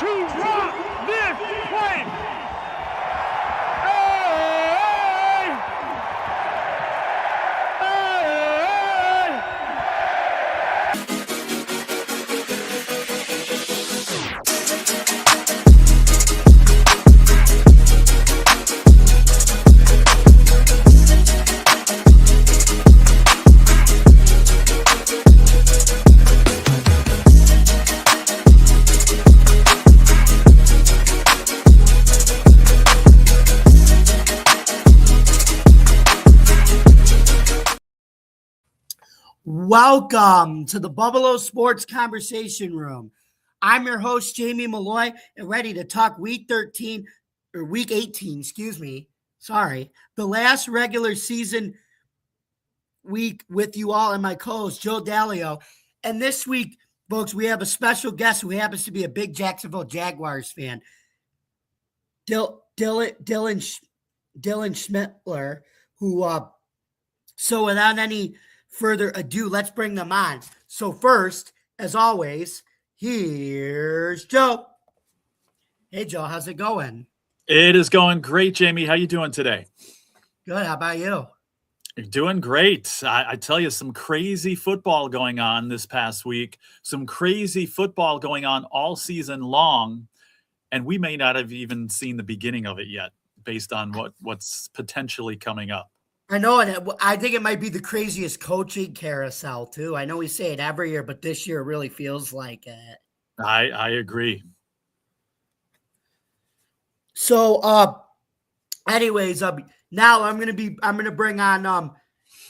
to rock this place. Welcome to the Buffalo Sports Conversation Room. I'm your host, Jamie Malloy, and ready to talk week 18, the last regular season week with you all and my co-host, Joe Dalio. And this week, folks, we have a special guest who happens to be a big Jacksonville Jaguars fan, Dylan Schmittler, who, so without any further ado, let's bring them on. So first, as always, here's Joe. Hey, Joe, how's it going? It is going great, Jamie. How you doing today? Good. How about you? You're doing great. I tell you, some crazy football going on this past week, some crazy football going on all season long, and we may not have even seen the beginning of it yet based on what's potentially coming up. I know, and I think it might be the craziest coaching carousel, too. I know we say it every year, but this year really feels like it. I agree. So, anyways, now I'm gonna bring on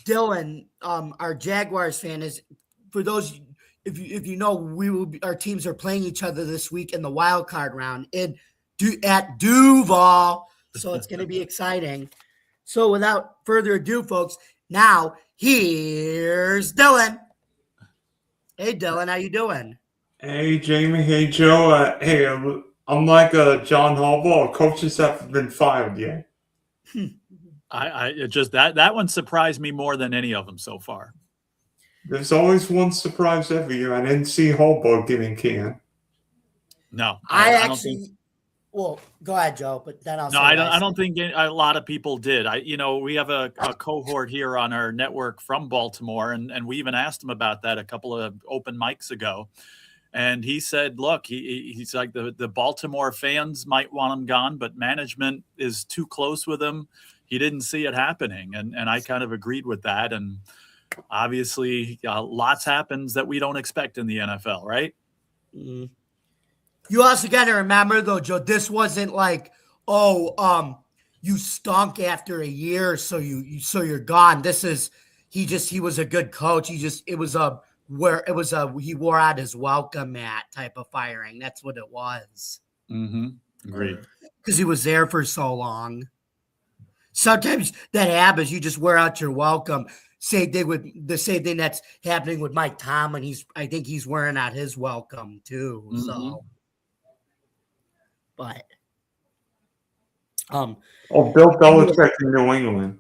Dylan, our Jaguars fan. Is for those if you know, our teams are playing each other this week in the wild card round at Duval, so it's gonna be exciting. So without further ado, folks, now here's Dylan. Hey, Dylan, how you doing? Hey, Jamie. Hey, Joe. Hey, I'm like John Harbaugh. Coaches haven't been fired yet. I just that one surprised me more than any of them so far. There's always one surprise every year. I didn't see Harbaugh getting canned. No, I don't think. Well, go ahead, Joe. But then I'll. No, I don't think a lot of people did. We have a cohort here on our network from Baltimore, and we even asked him about that a couple of open mics ago, and he said, "Look, he's like the Baltimore fans might want him gone, but management is too close with him. He didn't see it happening," and I kind of agreed with that. And obviously, lots happens that we don't expect in the NFL, right? Mm-hmm. You also got to remember, though, Joe, this wasn't like, you stunk after a year, so you're gone. This is he was a good coach. He wore out his welcome mat type of firing. That's what it was. Mm-hmm. Agreed. Because he was there for so long. Sometimes that happens. You just wear out your welcome. Same thing that's happening with Mike Tomlin. I think he's wearing out his welcome too. Mm-hmm. So. But Bill Belichick in New England.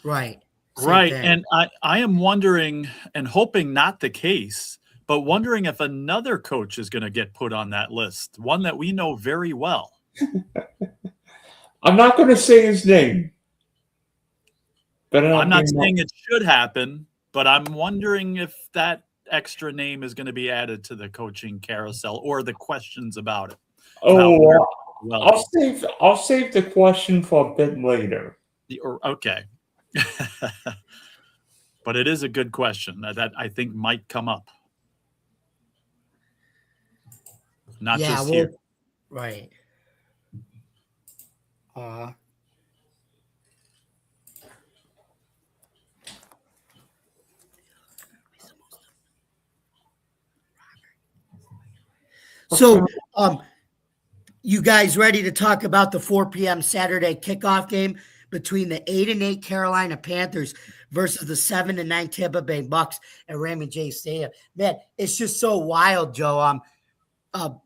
Right. Right. And I am wondering and hoping not the case, but wondering if another coach is going to get put on that list, one that we know very well. I'm not going to say his name. But I'm not saying it should happen, but I'm wondering if that extra name is going to be added to the coaching carousel or the questions about it. I'll save the question for a bit later. Okay. But it is a good question that I think might come up. Not just here. Right. So, you guys ready to talk about the 4 p.m. Saturday kickoff game between the 8-8 Carolina Panthers versus the 7-9 Tampa Bay Bucks at Raymond James Stadium? Man, it's just so wild, Joe.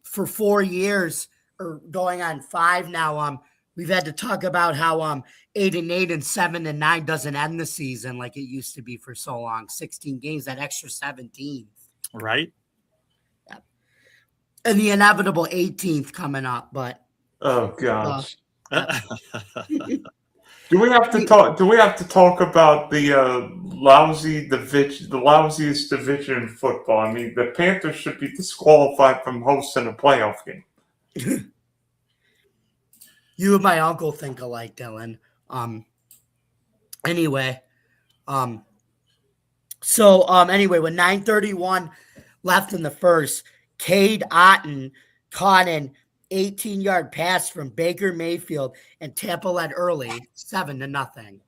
For 4 years or going on 5 now, we've had to talk about how 8-8 and 7-9 doesn't end the season like it used to be for so long. 16 games, that extra 17. Right. And the inevitable 18th coming up, but Oh gosh. yeah. Do we have to talk? Do we have to talk about the lousy division, the lousiest division in football? I mean, the Panthers should be disqualified from hosting a playoff game. You and my uncle think alike, Dylan. Anyway, anyway, with 9:31 left in the first, Cade Otton caught an 18-yard pass from Baker Mayfield, and Tampa led early, 7-0.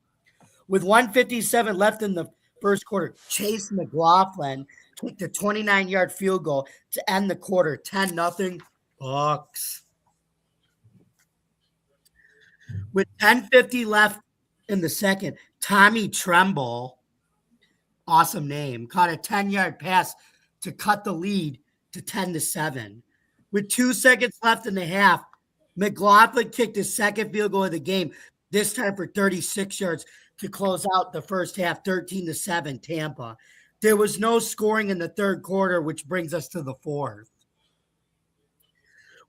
With 1:57 left in the first quarter, Chase McLaughlin kicked a 29-yard field goal to end the quarter, 10-0 Bucks. With 10:50 left in the second, Tommy Tremble, awesome name, caught a 10-yard pass to cut the lead to 10-7. With 2 seconds left in the half, McLaughlin kicked his second field goal of the game, this time for 36 yards to close out the first half, 13-7 Tampa. There was no scoring in the third quarter, which brings us to the fourth.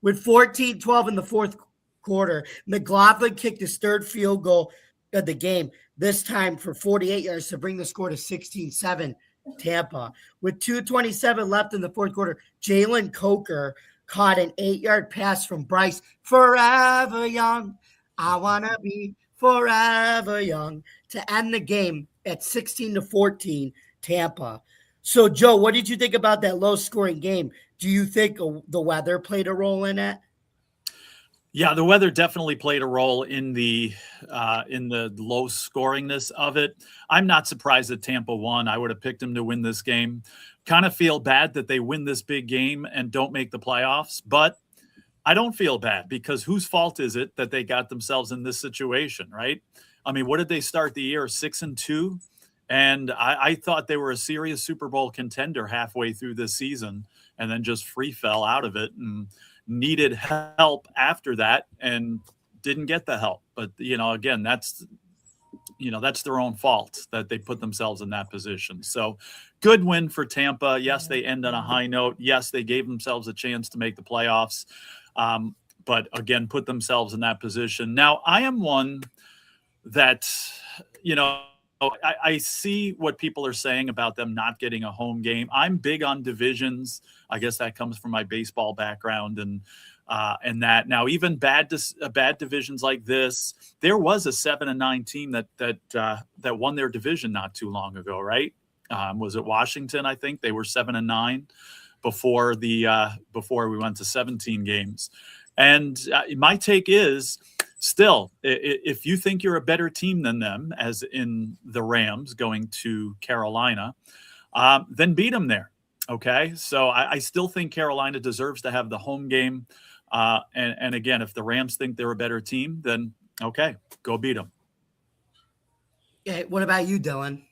With 14-12 in the fourth quarter, McLaughlin kicked his third field goal of the game, this time for 48 yards to bring the score to 16-7 Tampa. With 2:27 left in the fourth quarter, Jalen Coker caught an 8-yard pass from Bryce. Forever young, I want to be forever young, to end the game at 16-14 Tampa. So, Joe, what did you think about that low-scoring game? Do you think the weather played a role in it? Yeah, the weather definitely played a role in the low scoringness of it. I'm not surprised that Tampa won. I would have picked them to win this game. Kind of feel bad that they win this big game and don't make the playoffs, but I don't feel bad because whose fault is it that they got themselves in this situation, right? I mean, what did they start the year? 6-2? And I thought they were a serious Super Bowl contender halfway through this season and then just free fell out of it and needed help after that and didn't get the help. But, again, that's their own fault that they put themselves in that position. So good win for Tampa. Yes, they end on a high note. Yes, they gave themselves a chance to make the playoffs. But again, put themselves in that position. Now, I am one that, I see what people are saying about them not getting a home game. I'm big on divisions. I guess that comes from my baseball background and that. Now, even bad divisions like this, there was a 7-9 team that won their division not too long ago, right? Was it Washington? I think they were 7-9 before we went to 17 games. And my take is, still, if you think you're a better team than them, as in the Rams going to Carolina, then beat them there. Okay, so I still think Carolina deserves to have the home game. And again, if the Rams think they're a better team, then okay, go beat them. Yeah. What about you, Dylan?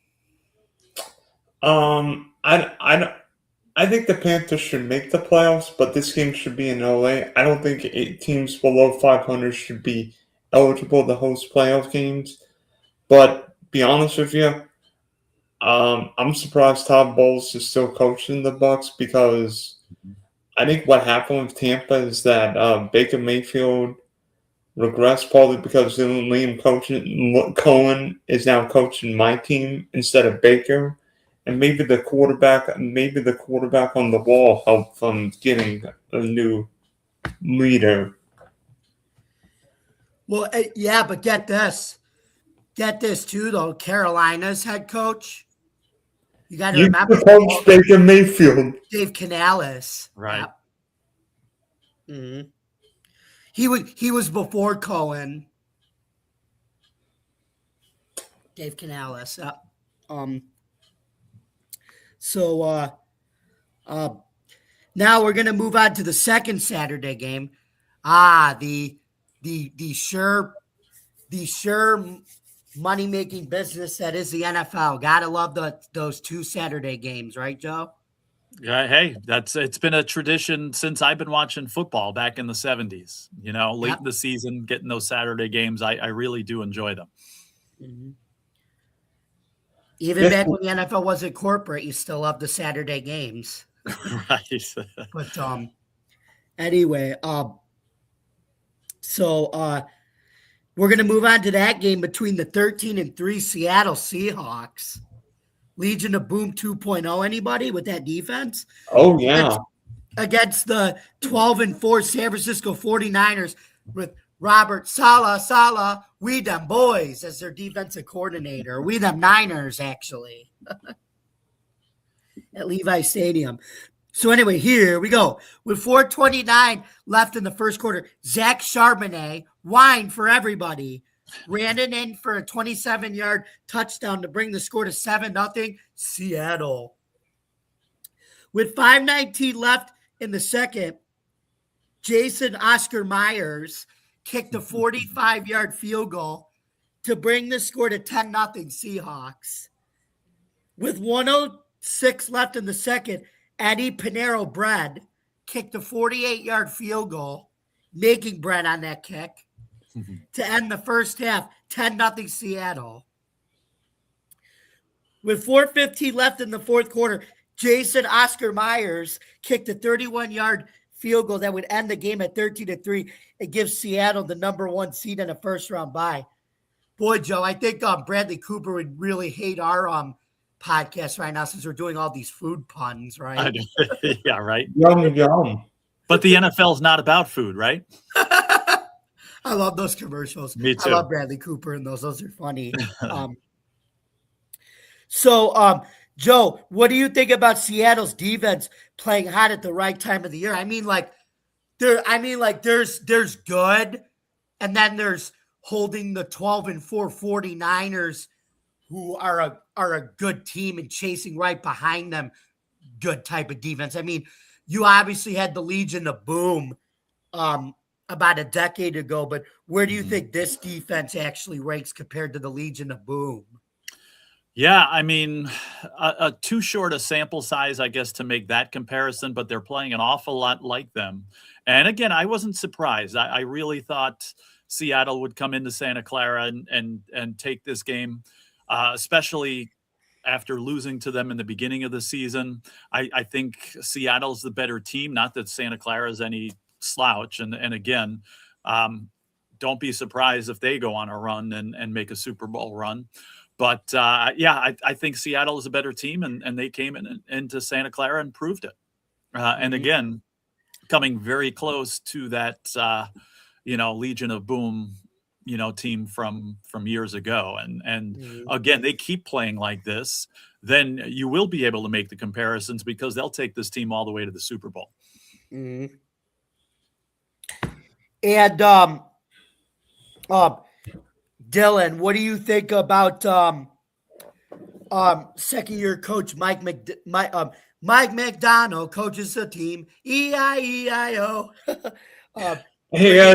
I think the Panthers should make the playoffs, but this game should be in LA. I don't think 8 teams below 500 should be eligible to host playoff games. But be honest with you, I'm surprised Todd Bowles is still coaching the Bucs because I think what happened with Tampa is that Baker Mayfield regressed partly because Liam Cohen is now coaching my team instead of Baker. And maybe the quarterback on the wall helped from getting a new leader. Well, yeah, but get this too, though. Carolina's head coach, you got to remember, Coach Baker Mayfield, Dave Canales, right? Yeah. Mm-hmm. He was before Cohen. Dave Canales. So now we're gonna move on to the second Saturday game. The sure money making business that is the NFL. Gotta love those 2 Saturday games, right, Joe? Yeah, hey, it's been a tradition since I've been watching football back in the 70s. Late in the season, getting those Saturday games, I really do enjoy them. Mm-hmm. Even back when the NFL wasn't corporate, you still love the Saturday games. Right. But Anyway, we're gonna move on to that game between the 13-3 Seattle Seahawks. Legion of Boom 2.0. Anybody with that defense? Oh, yeah. Against the 12-4 San Francisco 49ers with Robert Saleh, we them boys, as their defensive coordinator. We them Niners, actually, at Levi Stadium. So anyway, here we go. With 4:29 left in the first quarter, Zach Charbonnet, wine for everybody, ran it in for a 27-yard touchdown to bring the score to 7-0 Seattle. With 5:19 left in the second, Jason Oscar Myers kicked a 45-yard field goal to bring the score to 10-0 Seahawks. With 1:06 left in the second, Eddie Pinero Bread kicked a 48-yard field goal, making bread on that kick, to end the first half, 10-0 Seattle. With 4:15 left in the fourth quarter, Jason Oscar Myers kicked a 31-yard field goal that would end the game at 13-3 and give Seattle the number 1 seed in a first-round bye. Boy, Joe, I think Bradley Cooper would really hate our podcast right now since we're doing all these food puns, right? Yeah, right. Yum, yum. But the NFL is not about food, right? I love those commercials. Me too. I love Bradley Cooper and those. Those are funny. Joe, what do you think about Seattle's defense playing hot at the right time of the year? There's good, and then there's holding the 12-4 49ers, who are a good team and chasing right behind them. Good type of defense. I mean, you obviously had the Legion of Boom about a decade ago, but where do you think this defense actually ranks compared to the Legion of Boom? Yeah, I mean, too short a sample size, I guess, to make that comparison, but they're playing an awful lot like them. And again, I wasn't surprised. I really thought Seattle would come into Santa Clara and take this game, especially after losing to them in the beginning of the season. I think Seattle's the better team, not that Santa Clara is any slouch. And again, don't be surprised if they go on a run and make a Super Bowl run. But I think Seattle is a better team, and they came into Santa Clara and proved it. And again, coming very close to that, Legion of Boom, team from years ago. And again, they keep playing like this, then you will be able to make the comparisons because they'll take this team all the way to the Super Bowl. Mm-hmm. And Dylan, what do you think about second-year coach Mike McDonald coaches the team? E-I-E-I-O. Hey,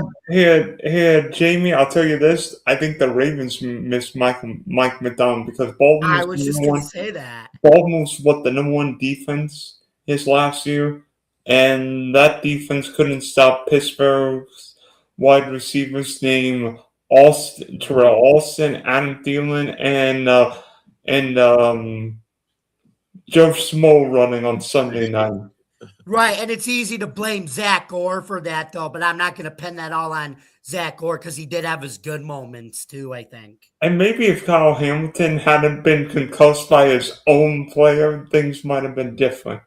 Jamie, I'll tell you this. I think the Ravens missed Mike McDonald because Baltimore. I was just going to say that. Baltimore's what the number 1 defense is last year, and that defense couldn't stop Pittsburgh's wide receivers named Terrell Austin, Adam Thielen, and Joe Schmo running on Sunday night. Right, and it's easy to blame Zach Orr for that, though, but I'm not going to pin that all on Zach Orr because he did have his good moments, too, I think. And maybe if Kyle Hamilton hadn't been concussed by his own player, things might have been different.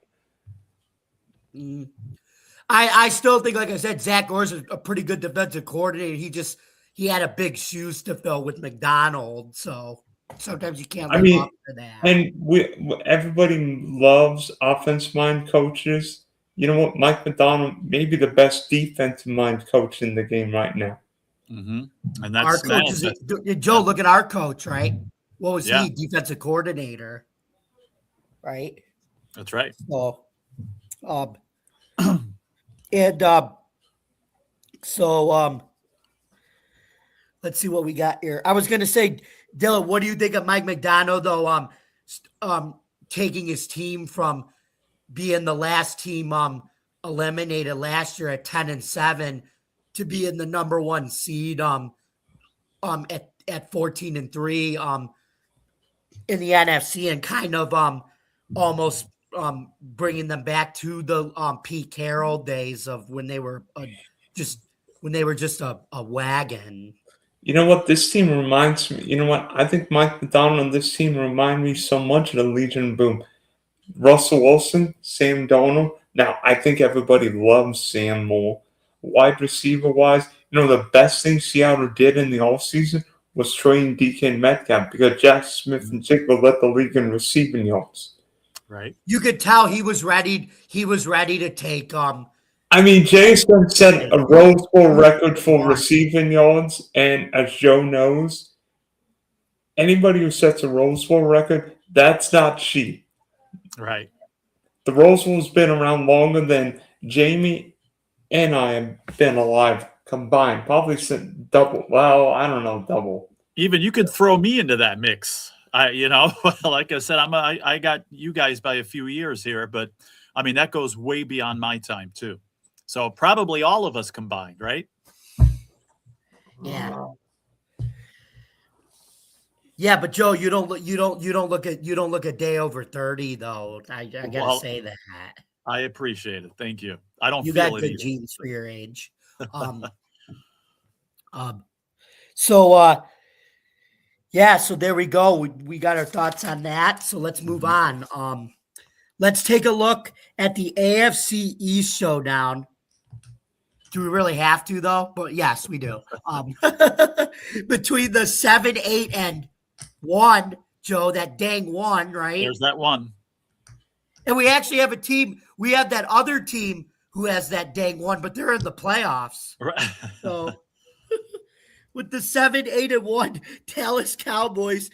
I still think, like I said, Zach Orr's a pretty good defensive coordinator. He had a big shoes to fill with McDonald, so sometimes you can't live up to that. And everybody loves offensive mind coaches. You know what? Mike McDonald may be the best defensive mind coach in the game right now. Mm-hmm. And that's our coach Joe, look at our coach, right? What was he? Defensive coordinator, right? That's right. So, let's see what we got here. I was going to say, Dylan, what do you think of Mike McDonald, though, taking his team from being the last team eliminated last year at 10-7 to being the number 1 seed at 14-3 in the NFC and kind of almost bringing them back to the Pete Carroll days of when they were just a wagon. You know what? This team reminds me. You know what? I think Mike McDonald and this team remind me so much of the Legion Boom. Russell Wilson, Sam Darnold. Now, I think everybody loves Sam more. Wide receiver wise, the best thing Seattle did in the offseason was trading DK Metcalf because Jack Smith and Jigba led the league in receiving yards. Right. You could tell he was ready. He was ready to take Jason set a Rose Bowl record for receiving yards, and as Joe knows, anybody who sets a Rose Bowl record, that's not cheap. Right. The Rose Bowl's been around longer than Jamie and I have been alive combined. Probably double. Well, I don't know, double. Even you could throw me into that mix. Like I said, I got you guys by a few years here, but I mean that goes way beyond my time too. So probably all of us combined, right? Yeah. Yeah, but Joe, you don't look a day over 30 though. I gotta say that. I appreciate it. Thank you. I don't you feel got it good either. genes for your age. So there we go. We got our thoughts on that. So let's move on. Let's take a look at the AFC East showdown. Do we really have to though? But yes, we do. Between the 7, 8, and 1, Joe, that dang 1, right? There's that 1. And we actually have a team. We have that other team who has that dang 1, but they're in the playoffs. Right. So with the 7, 8, and 1 Dallas Cowboys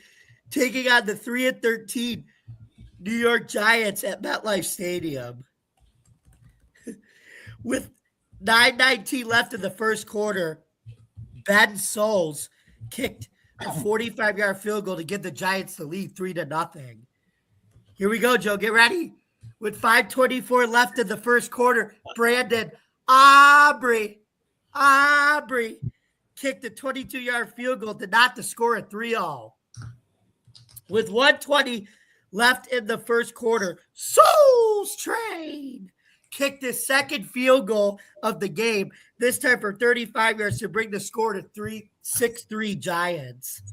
taking on the 3 and 13 New York Giants at MetLife Stadium. With 9:19 left in the first quarter, Ben Souls kicked a 45-yard field goal to give the Giants the lead 3-0. Here we go, Joe. Get ready. With 5:24 left in the first quarter, Brandon Aubrey kicked a 22-yard field goal to not to score a 3-0. With 1:20 left in the first quarter, Souls Train kicked his second field goal of the game, this time for 35 yards to bring the score to 6-3 Giants.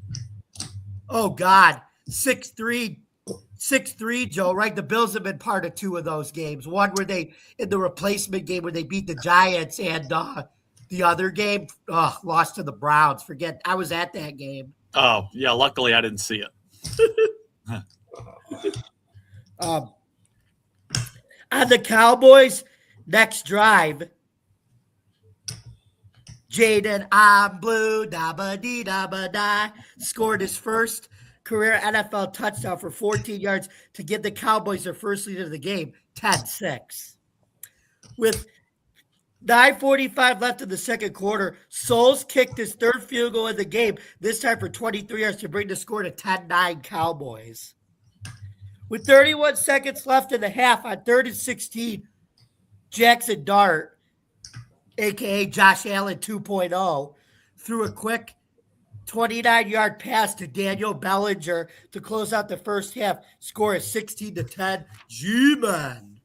Oh, God. 6-3, Joe, right? The Bills have been part of 2 of those games. One where they, in the replacement game, where they beat the Giants, and the other game, lost to the Browns. Forget, I was at that game. Oh, yeah, luckily I didn't see it. On the Cowboys' next drive, Jaden I'm blue, da-ba-dee-da-ba-da, scored his first career NFL touchdown for 14 yards to give the Cowboys their first lead of the game, 10-6. With 9:45 left in the second quarter, Souls kicked his third field goal of the game, this time for 23 yards to bring the score to 10-9 Cowboys. With 31 seconds left in the half on 3rd and 16, Jackson Dart, a.k.a. Josh Allen 2.0, threw a quick 29-yard pass to Daniel Bellinger to close out the first half, score is 16-10 G-Man.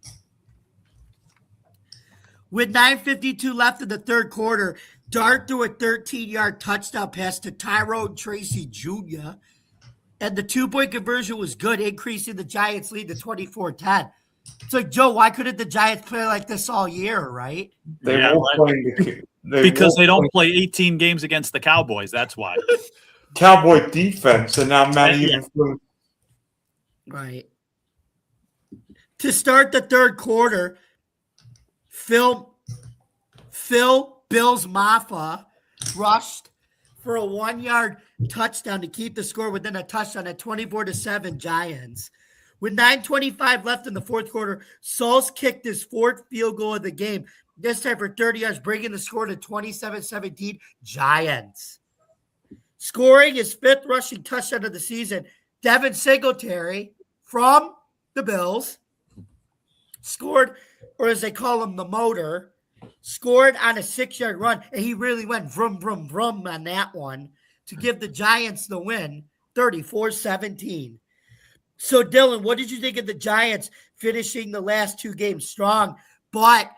With 9:52 left in the third quarter, Dart threw a 13-yard touchdown pass to Tyrone Tracy Jr., and the 2-point conversion was good, increasing the Giants' lead to 24-10. It's like, Joe, why couldn't the Giants play like this all year, right? Because they don't play 18 games against the Cowboys. That's why. Cowboy defense, and now Matty even. Right. To start the third quarter, Phil Bills Maffa rushed for a 1-yard touchdown to keep the score within a touchdown at 24-7 Giants. With 9:25 left in the fourth quarter, Souls kicked his fourth field goal of the game, this time for 30 yards, bringing the score to 27-17 Giants. Scoring his 5th rushing touchdown of the season, Devin Singletary from the Bills scored, or as they call him, the motor, scored on a 6-yard run, and he really went vroom, vroom, vroom on that one to give the Giants the win, 34-17. So, Dylan, what did you think of the Giants finishing the last 2 games strong, but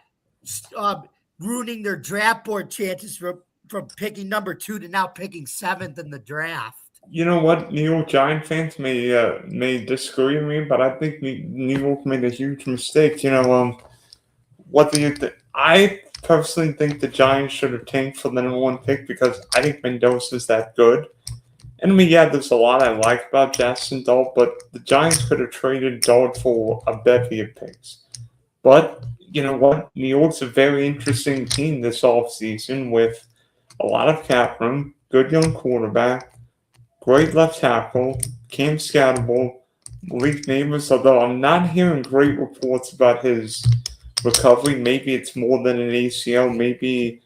ruining their draft board chances from picking number 2 to now picking 7th in the draft? You know what? New York Giant fans may disagree with me, but I think New York made a huge mistake. What do you think? I personally think the Giants should have tanked for the number 1 pick because I think Mendoza's that good. And there's a lot I like about Jackson Dart, but the Giants could have traded Dart for a bevy of picks. But you know what? New York's a very interesting team this offseason with a lot of cap room, good young quarterback, great left tackle, Cam Scatterable, Malik Neighbors, although I'm not hearing great reports about his recovery. Maybe it's more than an ACL. Maybe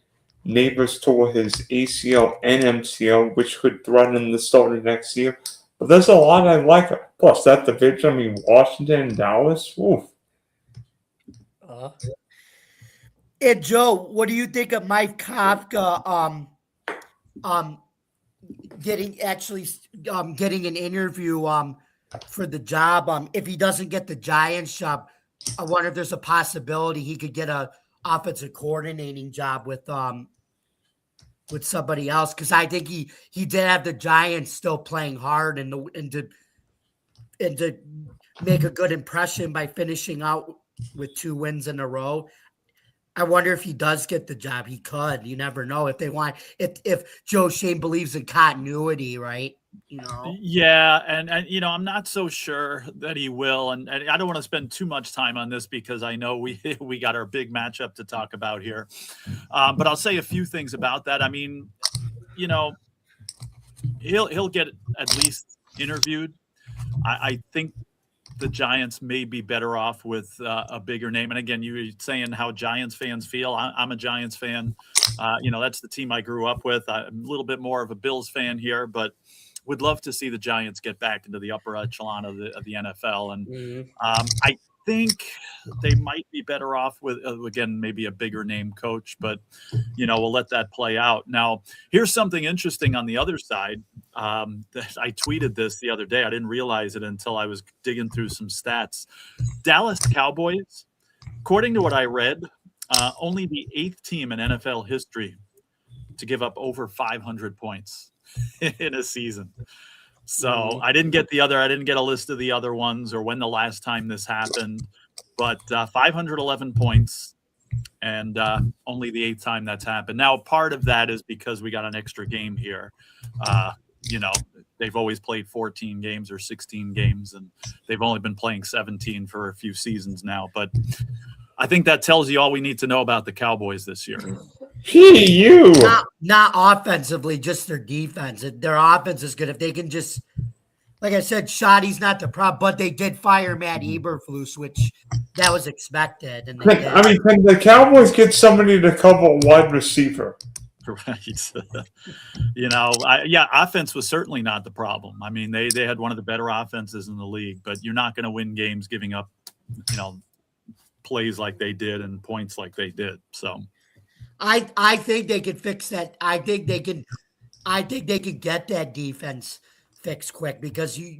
Neighbors tore his ACL and MCL, which could threaten the start of next year. But there's a lot I like. Plus, that division, Washington and Dallas. Oof. And Joe, what do you think of Mike Kafka getting an interview for the job? If he doesn't get the Giants job, I wonder if there's a possibility he could get a offensive coordinating job with somebody else, because I think he did have the Giants still playing hard and to make a good impression by finishing out with 2 wins in a row. I wonder if he does get the job. He could. You never know if they want. If Joe Shane believes in continuity, right? Yeah, and I'm not so sure that he will, and I don't want to spend too much time on this because I know we got our big matchup to talk about here, but I'll say a few things about that. I mean, he'll get at least interviewed. I think the Giants may be better off with a bigger name. And again, you were saying how Giants fans feel. I'm a Giants fan. That's the team I grew up with. I'm a little bit more of a Bills fan here, but would love to see the Giants get back into the upper echelon of the NFL. And I think they might be better off with, again, maybe a bigger name coach, but, we'll let that play out. Now, here's something interesting on the other side. That I tweeted this the other day. I didn't realize it until I was digging through some stats. Dallas Cowboys, according to what I read, only the 8th team in NFL history to give up over 500 points in a season. So I didn't get a list of the other ones or when the last time this happened, but 511 points and only the 8th time that's happened. Now, part of that is because we got an extra game here. They've always played 14 games or 16 games, and they've only been playing 17 for a few seasons now. But I think that tells you all we need to know about the Cowboys this year. Not offensively, just their defense. Their offense is good. If they can just, like I said, Shoddy's not the problem, but they did fire Matt Eberflus, which that was expected. And can the Cowboys get somebody to cover a wide receiver? Right. Offense was certainly not the problem. I mean, they had one of the better offenses in the league, but you're not going to win games giving up, plays like they did and points like they did. So I think they could fix that. I think they can get that defense fixed quick, because you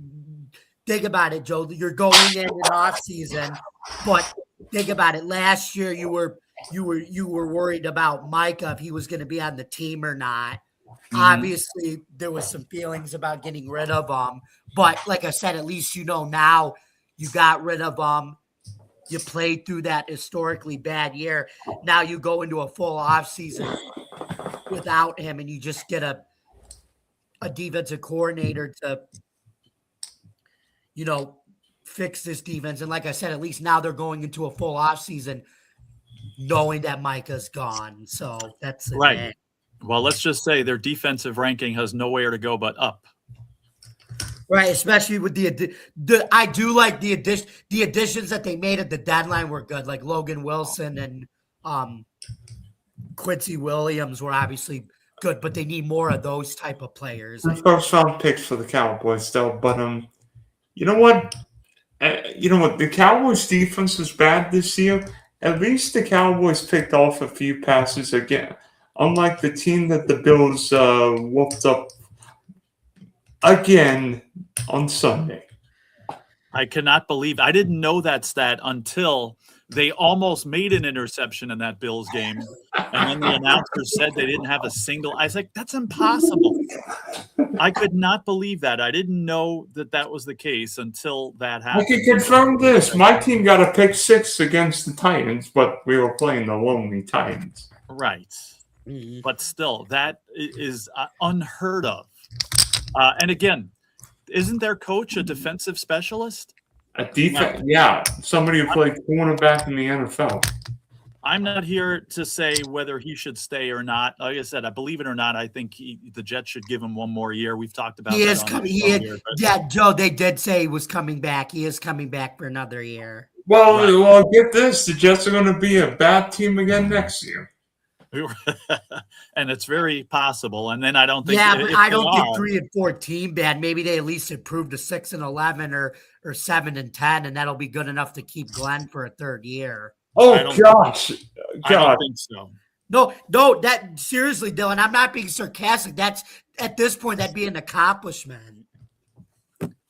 think about it, Joe, you're going in an off season, but think about it. Last year you were worried about Micah, if he was going to be on the team or not. Mm-hmm. Obviously, there was some feelings about getting rid of him, but like I said, at least now you got rid of him. You played through that historically bad year. Now you go into a full offseason without him, and you just get a defensive coordinator to, fix this defense. And like I said, at least now they're going into a full offseason knowing that Micah's gone. So that's right. Day. Well, let's just say their defensive ranking has nowhere to go but up. Right, especially with the I do like the additions that they made at the deadline were good, like Logan Wilson and Quincy Williams were obviously good, but they need more of those type of players. First round picks for the Cowboys, still, but you know what? The Cowboys' defense was bad this year. At least the Cowboys picked off a few passes again, unlike the team that the Bills whooped up again on Sunday. I cannot believe I didn't know that stat until they almost made an interception in that Bills game. And then the announcer said they didn't have a single. I was like, that's impossible. I could not believe that. I didn't know that was the case until that happened. I can confirm this. My team got a pick 6 against the Titans, but we were playing the lonely Titans. Right. But still, that is unheard of. And again, isn't their coach a defensive specialist? A defense, yeah. Somebody who played cornerback in the NFL. I'm not here to say whether he should stay or not. Like I said, I believe it or not, I think the Jets should give him one more year. We've talked about he that. is coming. Yeah, Joe, they did say he was coming back. He is coming back for another year. Well, get this. The Jets are going to be a bad team again next year. And it's very possible. And then I don't think. Yeah, but I don't think 3-14 bad. Maybe they at least improve to 6-11 or 7-10, and that'll be good enough to keep Glenn for a third year. Oh gosh, I don't think so. No, that seriously, Dylan. I'm not being sarcastic. That's at this point that'd be an accomplishment.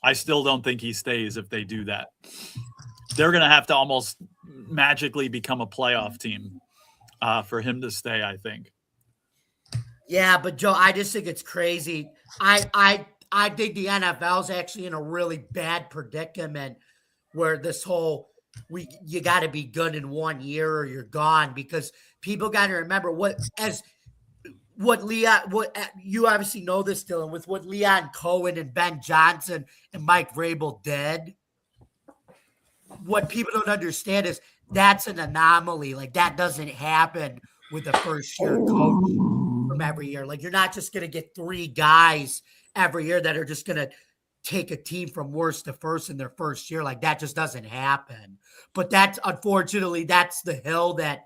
I still don't think he stays if they do that. They're going to have to almost magically become a playoff team for him to stay, I think. Yeah, but Joe, I just think it's crazy. I think the NFL is actually in a really bad predicament where this whole you got to be good in 1 year or you're gone, because people got to remember what you obviously know this, Dylan, with what Leon Cohen and Ben Johnson and Mike Vrabel did. What people don't understand is that's an anomaly. Like, that doesn't happen with a first year coach from every year. Like, you're not just going to get 3 guys every year that are just going to take a team from worst to first in their first year. Like, that just doesn't happen. But that's, unfortunately, that's the hill that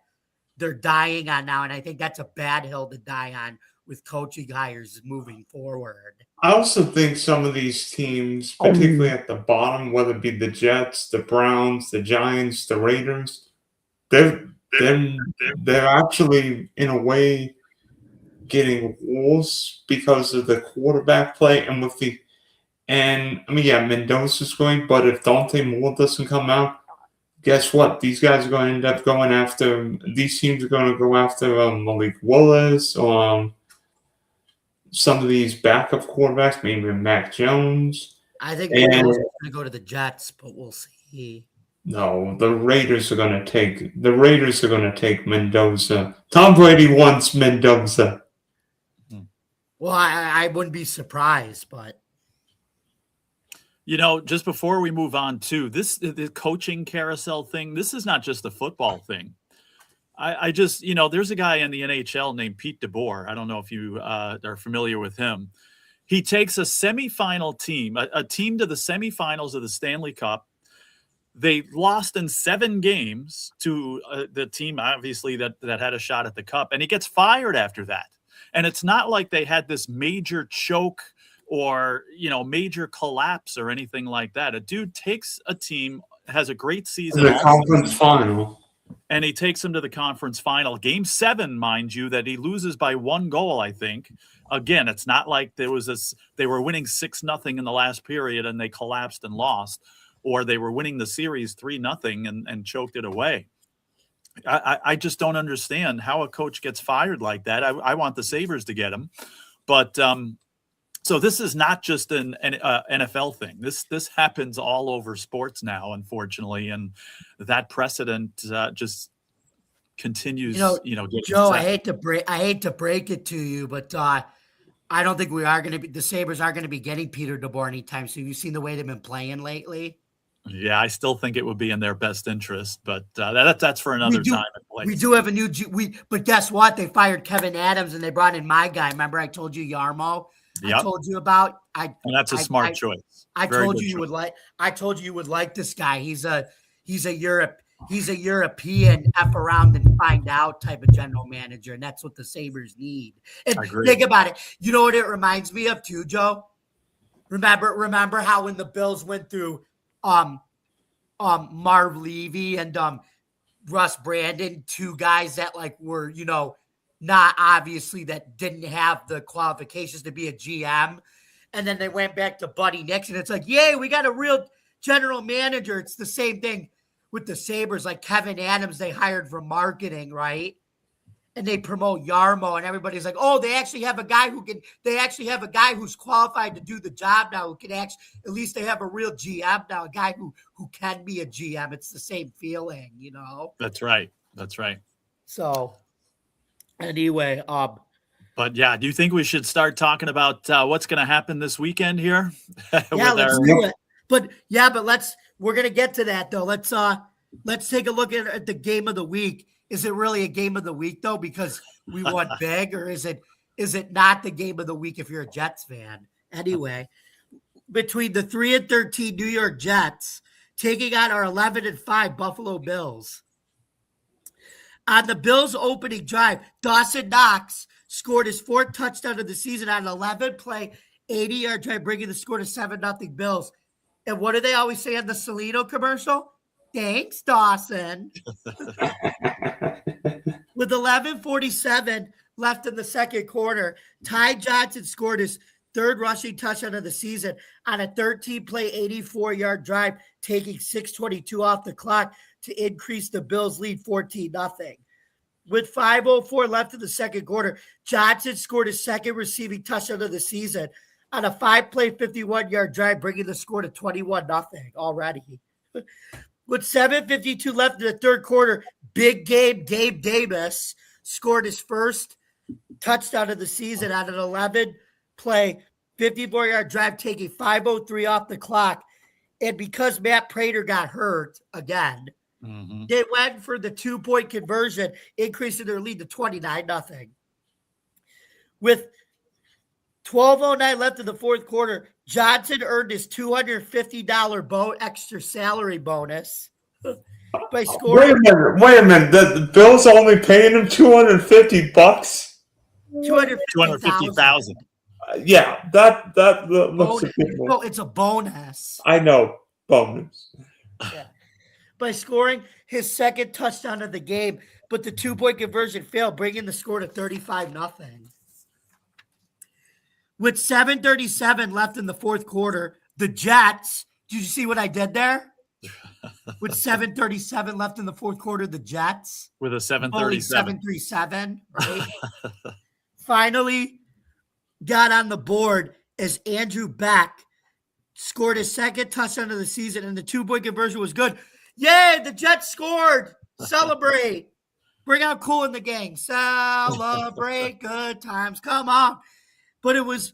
they're dying on now. And I think that's a bad hill to die on with coaching hires moving forward. I also think some of these teams, particularly at the bottom, whether it be the Jets, the Browns, the Giants, the Raiders, they're actually, in a way, getting worse because of the quarterback play and I mean, yeah, Mendoza's going, but if Dante Moore doesn't come out, guess what? These guys are going to end up going after. These teams are going to go after Malik Willis or some of these backup quarterbacks, maybe Mac Jones. I think Mendoza's going to go to the Jets, but we'll see. No, the Raiders are going to take Mendoza. Tom Brady wants Mendoza. Well, I wouldn't be surprised, but. You know, just before we move on to the coaching carousel thing, this is not just a football thing. I just, there's a guy in the NHL named Pete DeBoer. I don't know if you are familiar with him. He takes a semifinal team, a team to the semifinals of the Stanley Cup. They lost in 7 games to the team, obviously, that had a shot at the cup. And he gets fired after that. And it's not like they had this major choke or, major collapse or anything like that. A dude takes a team, has a great season. The conference final. And he takes them to the conference final. Game 7, mind you, that he loses by 1 goal, I think. Again, it's not like they were winning 6-0 in the last period and they collapsed and lost, or they were winning the series 3-0 and choked it away. I just don't understand how a coach gets fired like that. I want the Sabres to get him. But so this is not just an NFL thing. This happens all over sports now, unfortunately, and that precedent just continues. Joe, I hate to break it to you, but I don't think the Sabres are going to be getting Peter DeBoer anytime soon. You've seen the way they've been playing lately. Yeah, I still think it would be in their best interest, but that's for another time and place. We do have a new but guess what? They fired Kevin Adams and they brought in my guy. Remember, I told you Yarmo. Yep. I told you about. And that's a smart choice. I told you you would like. I told you you would like this guy. He's a European F around and find out type of general manager, and that's what the Sabres need. And think about it. You know what it reminds me of too, Joe? Remember how when the Bills went through Marv Levy and Russ Brandon, 2 guys that were, not obviously that didn't have the qualifications to be a GM. And then they went back to Buddy Nixon. It's like, yay, we got a real general manager, it's the same thing with the Sabres. Like Kevin Adams, they hired for marketing, right? And they promote Yarmo, and everybody's like, oh, they actually have a guy who's qualified to do the job now, who can actually, at least they have a real GM now, a guy who can be a GM. It's the same feeling, you know? That's right. So anyway, but yeah, do you think we should start talking about what's going to happen this weekend here? Yeah, let's do it. But we're going to get to that though. Let's take a look at the game of the week. Is it really a game of the week though? Because we won big, or is it not the game of the week if you're a Jets fan? Anyway, between the 3-13 New York Jets taking on our 11-5 Buffalo Bills. On the Bills' opening drive, Dawson Knox scored his 4th touchdown of the season on an 11-play, 80-yard drive, bringing the score to 7-0 Bills. And what do they always say on the Salino commercial? Thanks, Dawson. With 11:47 left in the second quarter, Ty Johnson scored his 3rd rushing touchdown of the season on a 13-play, 84-yard drive, taking 6:22 off the clock to increase the Bills' lead 14-0. With 5:04 left in the second quarter, Johnson scored his 2nd receiving touchdown of the season on a 5-play, 51-yard drive, bringing the score to 21-0 already. With 7:52 left in the third quarter, big game Gabe Davis scored his 1st touchdown of the season on an 11-play, 54-yard drive, taking 5:03 off the clock. And because Matt Prater got hurt again, they went for the 2-point conversion, increasing their lead to 29-0. With 12:09 left in the fourth quarter, Johnson earned his $250 extra salary bonus by scoring. Wait a minute. The Bills only paying him $250. $250,000. Yeah, that looks a bit more. No, it's a bonus. I know, bonus. Yeah. By scoring his 2nd touchdown of the game, but the 2-point conversion failed, bringing the score to 35-0. With 7:37 left in the fourth quarter, the Jets, did you see what I did there? With 7:37 left in the fourth quarter, the Jets. With a 7:37. Only 7:37, right? Finally got on the board as Andrew Beck scored his 2nd touchdown of the season, and the 2-point conversion was good. Yay, the Jets scored. Celebrate. Bring out Cool in the Gang. Celebrate good times. Come on. But it was,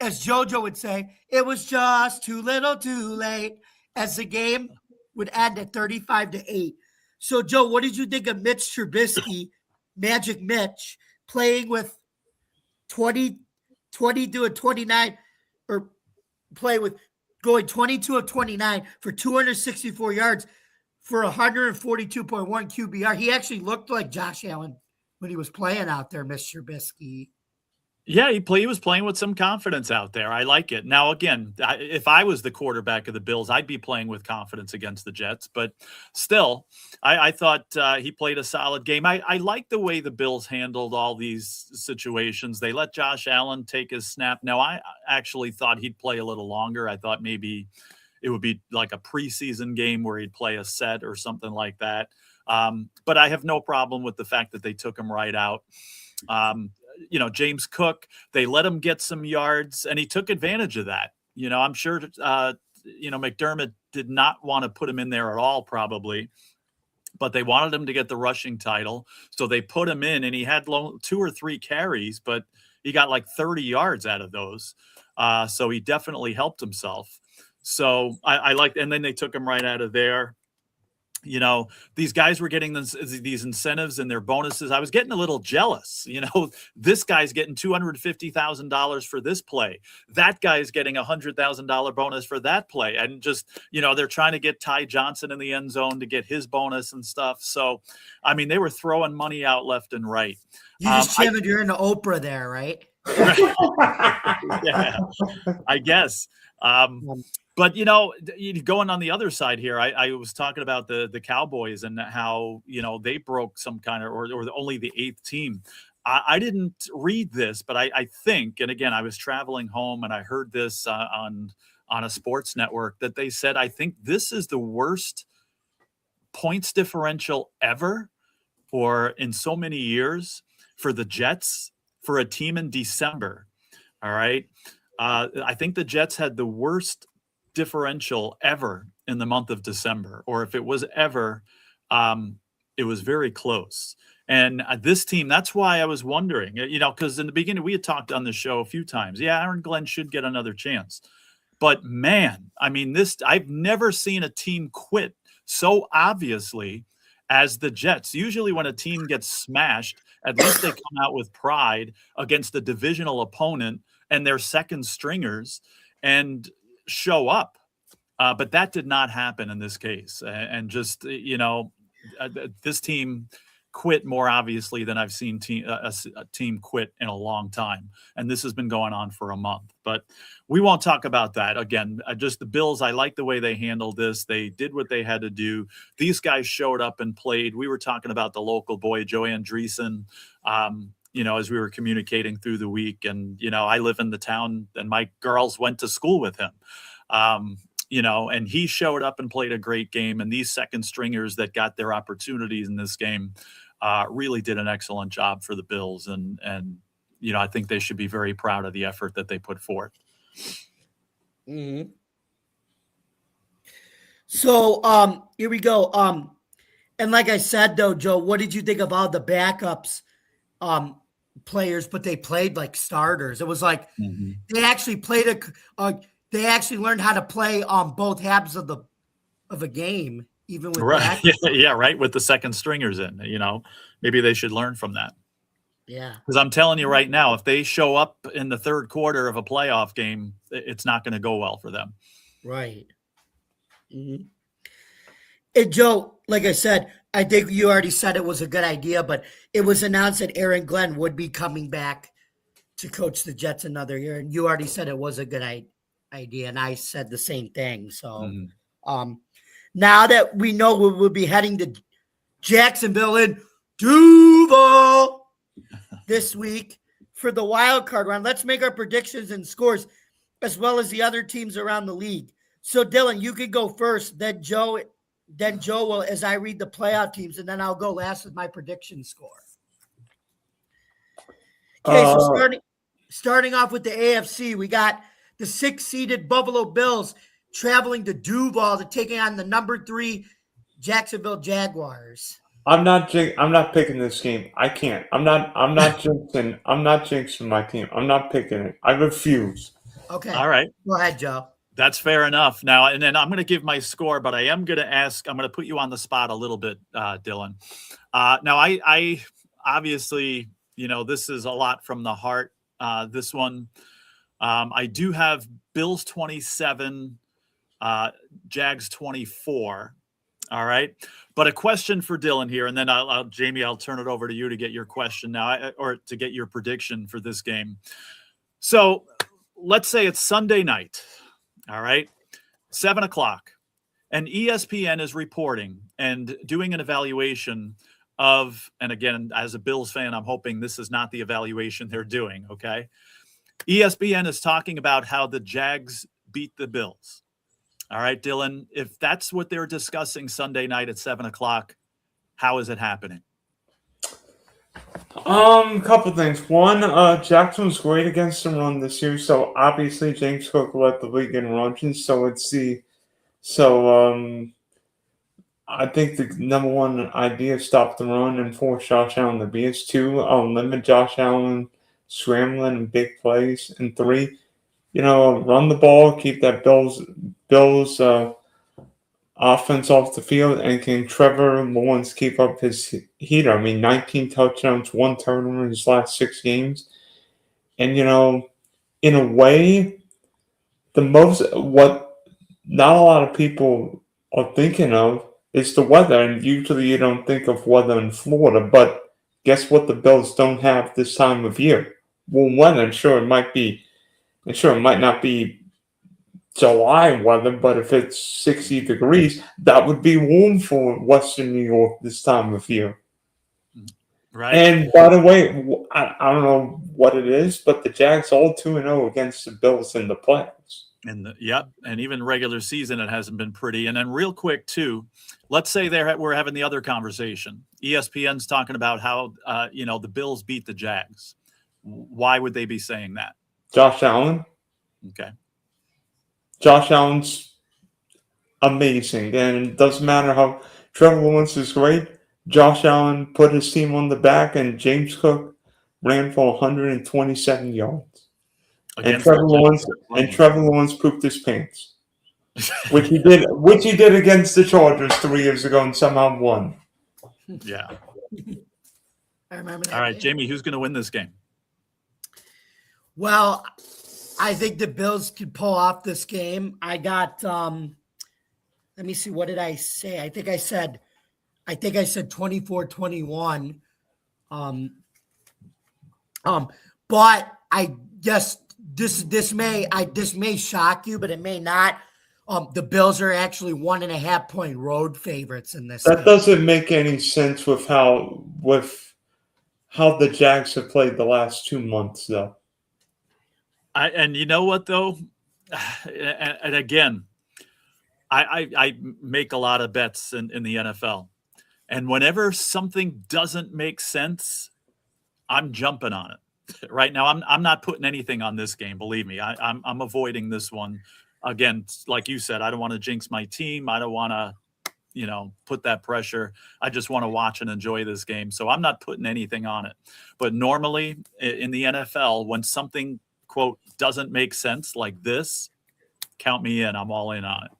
as JoJo would say, it was just too little too late, as the game would end at 35-8. So, Joe, what did you think of Mitch Trubisky, Magic Mitch, playing with 20 to a 29, or play with going 22 of 29 for 264 yards for 142.1 QBR? He actually looked like Josh Allen when he was playing out there, Mr. Trubisky. Yeah, he was playing with some confidence out there. I like it. Now, again, if I was the quarterback of the Bills, I'd be playing with confidence against the Jets. But still, I thought he played a solid game. I like the way the Bills handled all these situations. They let Josh Allen take his snap. Now, I actually thought he'd play a little longer. I thought maybe it would be like a preseason game where he'd play a set or something like that. But I have no problem with the fact that they took him right out. James Cook, they let him get some yards, and he took advantage of that. I'm sure, McDermott did not want to put him in there at all, probably, but they wanted him to get the rushing title. So they put him in, and he had 2 or 3 carries, but he got like 30 yards out of those. So he definitely helped himself. So I liked, and then they took him right out of there. These guys were getting these incentives and their bonuses. I was getting a little jealous. This guy's getting $250,000 for this play. That guy's getting $100,000 bonus for that play. And just, they're trying to get Ty Johnson in the end zone to get his bonus and stuff. So, they were throwing money out left and right. You just channeled you're into Oprah there, right? Yeah, I guess. But, going on the other side here, I was talking about the Cowboys and how, they broke some kind of, or only the 8th team. I didn't read this, but I think, and again, I was traveling home and I heard this on on a sports network that they said, I think this is the worst points differential ever or in so many years for the Jets for a team in December. All right. I think the Jets had the worst differential ever in the month of December, or if it was ever, it was very close. And this team, that's why I was wondering, because in the beginning we had talked on the show a few times. Yeah, Aaron Glenn should get another chance. But man, I mean, I've never seen a team quit so obviously as the Jets. Usually when a team gets smashed, at least they come out with pride against a divisional opponent and their second stringers and show up. But that did not happen in this case. And just, this team quit more obviously than I've seen a team quit in a long time. And this has been going on for a month. But we won't talk about that. Again, just the Bills, I like the way they handled this. They did what they had to do. These guys showed up and played. We were talking about the local boy, Joe Andreessen, as we were communicating through the week. And, I live in the town and my girls went to school with him. And he showed up and played a great game. And these second stringers that got their opportunities in this game really did an excellent job for the Bills. And I think they should be very proud of the effort that they put forth. Mm-hmm. So here we go. And like I said, though, Joe, what did you think of all the backups players, but they played like starters? It was like they actually played they actually learned how to play on both halves of a game, even with right. Yeah, right. With the second stringers in, maybe they should learn from that. Yeah. Because I'm telling you right now, if they show up in the third quarter of a playoff game, it's not going to go well for them. Right. Mm-hmm. And Joe, like I said, I think you already said it was a good idea, but it was announced that Aaron Glenn would be coming back to coach the Jets another year. And you already said it was a good idea. And I said the same thing. So now that we know we will be heading to Jacksonville and Duval this week for the wild card round, let's make our predictions and scores as well as the other teams around the league. So Dylan, you can go first, then Joe will, as I read the playoff teams, and then I'll go last with my prediction score. Okay, so starting off with the AFC, we got the 6-seeded Buffalo Bills traveling to Duval to take on the number 3 Jacksonville Jaguars. I'm not picking this game. I can't. I'm not jinxing. I'm not jinxing my team. I'm not picking it. I refuse. Okay. All right. Go ahead, Joe. That's fair enough. Now, and then I'm going to give my score, but I am going to ask, I'm going to put you on the spot a little bit, Dylan. Now, I obviously, this is a lot from the heart. This one, I do have Bills 27, Jags 24. All right. But a question for Dylan here, and then Jamie, I'll turn it over to you to get your question now, or to get your prediction for this game. So let's say it's Sunday night. All right. 7:00. And ESPN is reporting and doing an evaluation of, and again, as a Bills fan, I'm hoping this is not the evaluation they're doing. Okay. ESPN is talking about how the Jags beat the Bills. All right, Dylan, if that's what they're discussing Sunday night at 7:00, how is it happening? Couple things. One, Jackson's great against the run this year, so obviously James Cook led the league in runs, I think the number one idea is stop the run and force Josh Allen to beat us. 2, limit Josh Allen scrambling in big plays. And 3, run the ball, keep that Bills offense off the field, and can Trevor Lawrence keep up his heater? I mean, 19 touchdowns, 1 turnover in his last 6 games. And, in a way, what not a lot of people are thinking of is the weather. And usually you don't think of weather in Florida, but guess what the Bills don't have this time of year? Warm weather. Sure, it might not be July weather, but if it's 60 degrees, that would be warm for Western New York this time of year. Right. And by the way, I don't know what it is, but the Jags all 2-0 against the Bills in the playoffs. And and even regular season, it hasn't been pretty. And then real quick too, let's say we're having the other conversation. ESPN's talking about how the Bills beat the Jags. Why would they be saying that? Josh Allen. Okay. Josh Allen's amazing, and it doesn't matter how Trevor Lawrence is great. Josh Allen put his team on the back, and James Cook ran for 127 yards. And Trevor Lawrence pooped his pants, which he did against the Chargers 3 years ago and somehow won. Yeah. I remember that. All right, game. Jamie, who's going to win this game? Well, I think the Bills could pull off this game. I got let me see, what did I say? I think I said 24-21. But I guess this may shock you, but it may not. The Bills are actually 1.5 point road favorites in this. That doesn't make any sense with how the Jags have played the last 2 months, though. And you know what, though? And again, I make a lot of bets in the NFL. And whenever something doesn't make sense, I'm jumping on it. Right now, I'm not putting anything on this game. Believe me, I'm avoiding this one. Again, like you said, I don't want to jinx my team. I don't want to, put that pressure. I just want to watch and enjoy this game. So I'm not putting anything on it. But normally in the NFL, when something, quote, doesn't make sense like this, count me in. I'm all in on it.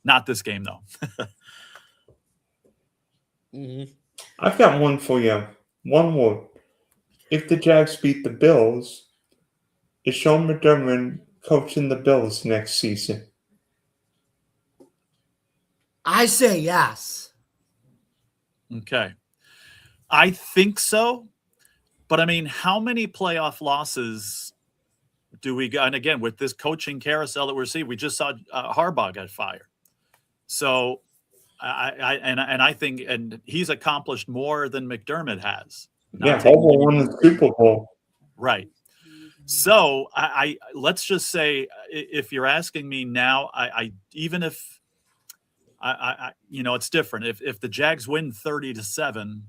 Not this game, though. Mm-hmm. I've got one for you. One more. If the Jags beat the Bills, is Sean McDermott coaching the Bills next season? I say yes. Okay. I think so. But, I mean, how many playoff losses do we got? And, again, with this coaching carousel that we're seeing, we just saw Harbaugh get fired. So, I think – and he's accomplished more than McDermott has. Harbaugh won the Super Bowl. Right. So I let's just say, if you're asking me now, even if it's different. If the Jags win 30-7,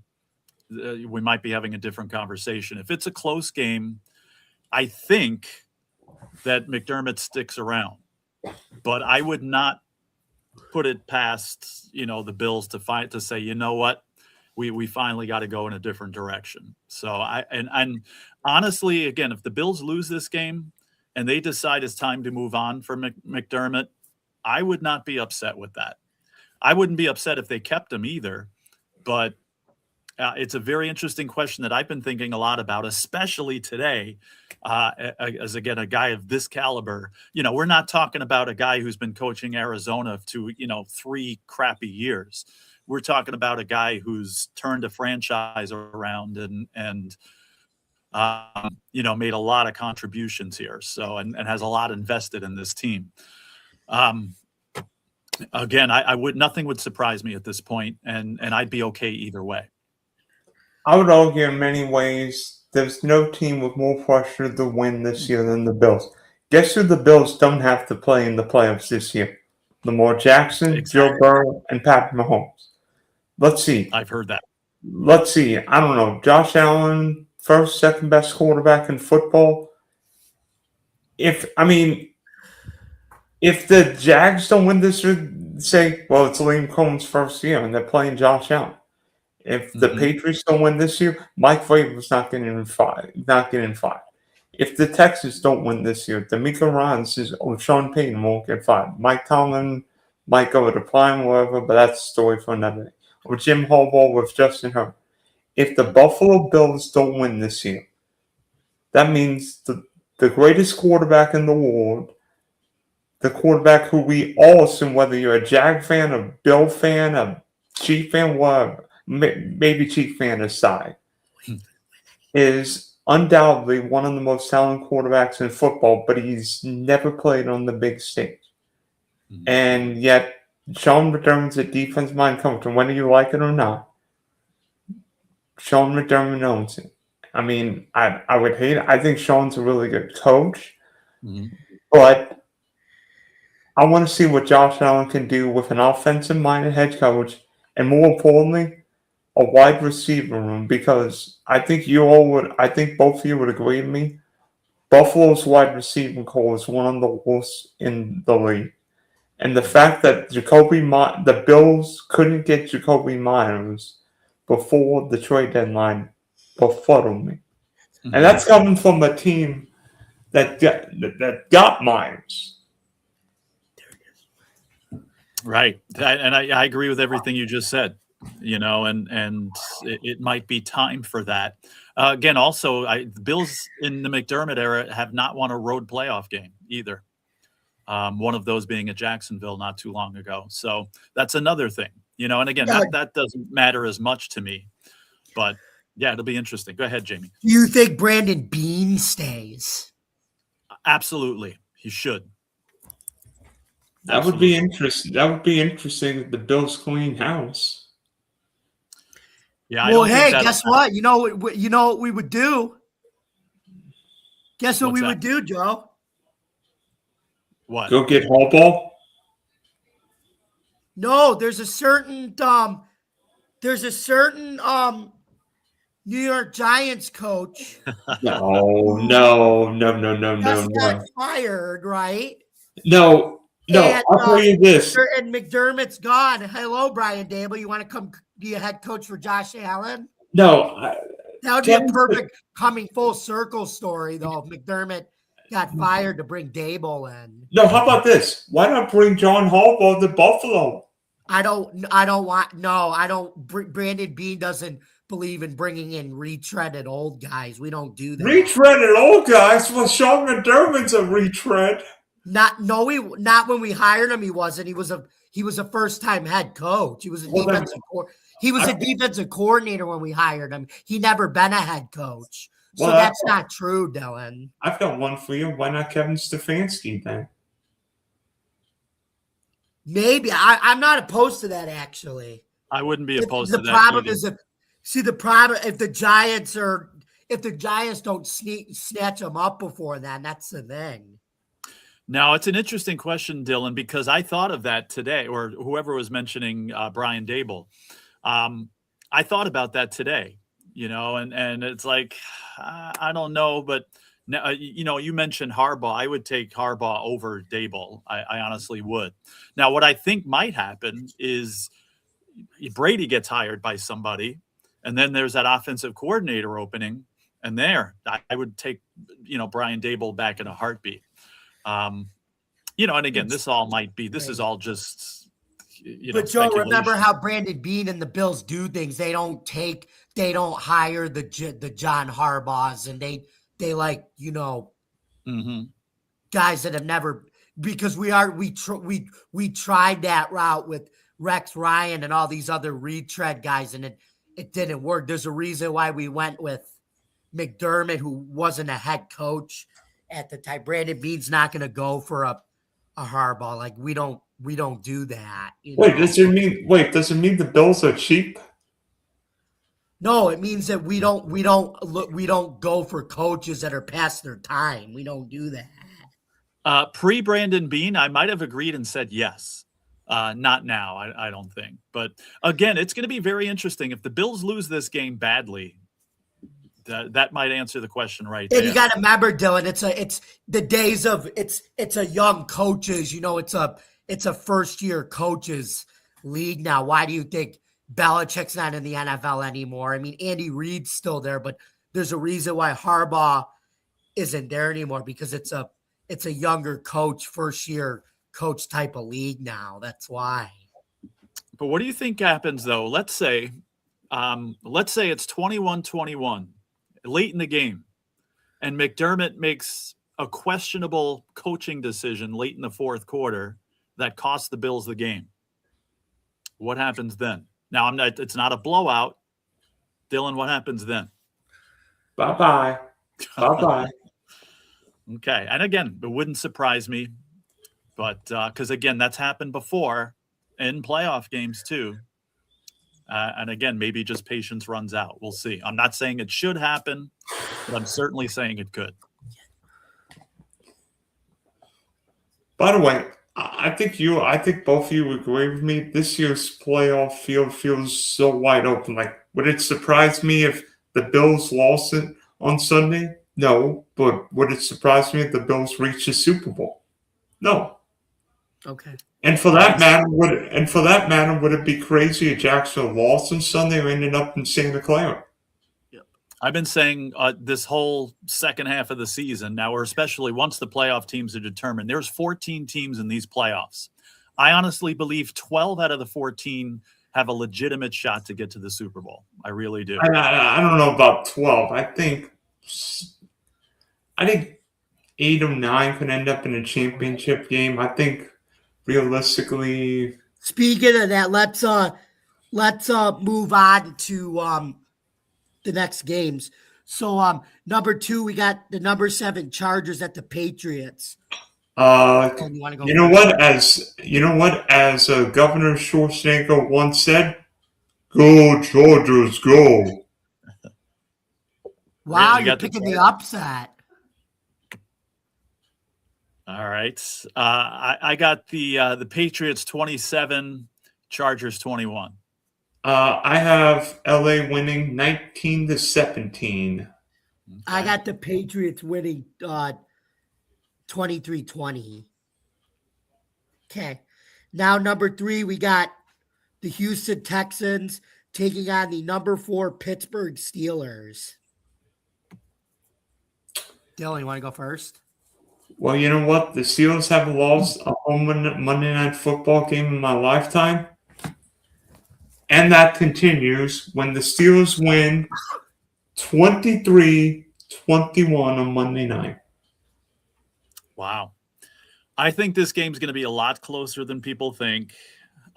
we might be having a different conversation. If it's a close game, I think that McDermott sticks around, but I would not put it past the Bills to say, you know what, we finally got to go in a different direction. So and honestly, again, if the Bills lose this game and they decide it's time to move on for McDermott, I would not be upset with that. I wouldn't be upset if they kept him either, but it's a very interesting question that I've been thinking a lot about, especially today, as, again, a guy of this caliber. We're not talking about a guy who's been coaching Arizona to, 3 crappy years. We're talking about a guy who's turned a franchise around and made a lot of contributions here. So, and has a lot invested in this team. Again, nothing would surprise me at this point, and I'd be okay either way. I would argue in many ways there's no team with more pressure to win this year than the Bills. Guess who the Bills don't have to play in the playoffs this year? Lamar Jackson, Exactly. Joe Burrow, and Patrick Mahomes. Let's see. I've heard that. Let's see. I don't know. Josh Allen, first, second best quarterback in football. If the Jags don't win this year, say, well, it's Liam Cohen's first year and they're playing Josh Allen. If the Patriots don't win this year, Mike Vrabel's not getting fired. If the Texans don't win this year, DeMeco Ryans or Sean Payton won't get fired. Mike Tomlin might go to prime or whatever, but that's a story for another day. Or Jim Harbaugh with Justin Herbert. If the Buffalo Bills don't win this year, that means the greatest quarterback in the world, the quarterback who we all assume, whether you're a Jag fan, a Bill fan, a Chief fan, whatever, maybe Chief fan aside, is undoubtedly one of the most talented quarterbacks in football, but he's never played on the big stage. And yet, Sean McDermott's a defensive mind coach, and whether you like it or not, Sean McDermott owns it. I mean, I would hate it. I think Sean's a really good coach, but I want to see what Josh Allen can do with an offensive-minded head coach, and more importantly, a wide receiver room. Because I think both of you would agree with me. Buffalo's wide receiving core is one of the worst in the league. And the fact that the Bills couldn't get Jacoby Myers before the trade deadline befuddled me. Mm-hmm. And that's coming from a team that got Myers. Right. I agree with everything you just said, and it might be time for that. Again, also, the Bills in the McDermott era have not won a road playoff game either. One of those being at Jacksonville not too long ago. So that's another thing, and again, that doesn't matter as much to me. But, yeah, it'll be interesting. Go ahead, Jamie. Do you think Brandon Beane stays? Absolutely. He should. That would be interesting. That would be interesting if the Bills clean house. Yeah. Well, hey, guess what? You know what we would do? Guess what would do, Joe? What? Go get Harbaugh? No, there's a certain New York Giants coach. No. Just got fired, right? No. I'll tell you this. And McDermott's gone. Hello, Brian Dable. You want to come be a head coach for Josh Allen? No. That would be a perfect coming full circle story, though. If McDermott got fired to bring Dable in. No, how about this? Why not bring John Harbaugh to Buffalo? Brandon Beane doesn't believe in bringing in retreaded old guys. We don't do that. Retreaded old guys? Well, Sean McDermott's a retread. Not when we hired him. He wasn't. He was a first-time head coach. He was a defensive coordinator when we hired him. He never been a head coach. So that's not true, Dylan. I've got one for you. Why not Kevin Stefanski then? Maybe. I'm not opposed to that, actually. I wouldn't be opposed to that. The problem is if the Giants don't snatch them up before then, that's the thing. Now, it's an interesting question, Dylan, because I thought of that today, or whoever was mentioning Brian Dable. I thought about that today, and it's like, I don't know, but, you mentioned Harbaugh. I would take Harbaugh over Dable. I honestly would. Now, what I think might happen is Brady gets hired by somebody, and then there's that offensive coordinator opening, and I would take, Brian Dable back in a heartbeat. And again, this is all just, But Joe, remember how Brandon Beane and the Bills do things. They don't hire the John Harbaughs, and they guys that have never, because we tried that route with Rex Ryan and all these other retread guys, and it didn't work. There's a reason why we went with McDermott, who wasn't a head coach at the time. Brandon Beane's not going to go for a Harbaugh. Like we don't do that. Does it mean the Bills are cheap? No, it means that we don't go for coaches that are past their time. We don't do that. Pre Brandon Beane, I might have agreed and said yes. Not now, I don't think. But again, it's going to be very interesting if the Bills lose this game badly. That might answer the question right there. And you got to remember, Dylan, it's the days of it's a young coaches. It's a first year coaches league now. Why do you think Belichick's not in the NFL anymore? I mean, Andy Reid's still there, but there's a reason why Harbaugh isn't there anymore, because it's a younger coach, first year coach type of league now. That's why. But what do you think happens though? Let's say it's 21-21. Late in the game, and McDermott makes a questionable coaching decision late in the fourth quarter that costs the Bills the game. What happens then? Now, it's not a blowout. Dylan, what happens then? Bye-bye. Bye-bye. Okay. And again, it wouldn't surprise me, but because again, that's happened before in playoff games too. And again, maybe just patience runs out. We'll see. I'm not saying it should happen, but I'm certainly saying it could. By the way, I think both of you agree with me. This year's playoff field feels so wide open. Like, would it surprise me if the Bills lost it on Sunday? No. But would it surprise me if the Bills reached the Super Bowl? No. Okay. And for that matter, would it be crazy if Jacksonville lost on Sunday or ended up in Santa Clara? I've been saying this whole second half of the season now, or especially once the playoff teams are determined, there's 14 teams in these playoffs. I honestly believe 12 out of the 14 have a legitimate shot to get to the Super Bowl. I really do. I don't know about 12. I think 8 or 9 could end up in a championship game. I think realistically. Speaking of that, let's move on to the next games. So number 2, we got the number 7 Chargers at the Patriots. You know what? As Governor Schwarzenegger once said, "Go Chargers, go!" Wow, you're picking the upset. All right, I got the Patriots 27, Chargers 21. I have LA winning 19-17. Okay. I got the Patriots winning 23-20. Okay. Now, number 3, we got the Houston Texans taking on the number 4 Pittsburgh Steelers. Dylan, you want to go first? Well, you know what? The Steelers haven't lost a home Monday Night Football game in my lifetime. And that continues when the Steelers win 23-21 on Monday night. Wow. I think this game's going to be a lot closer than people think.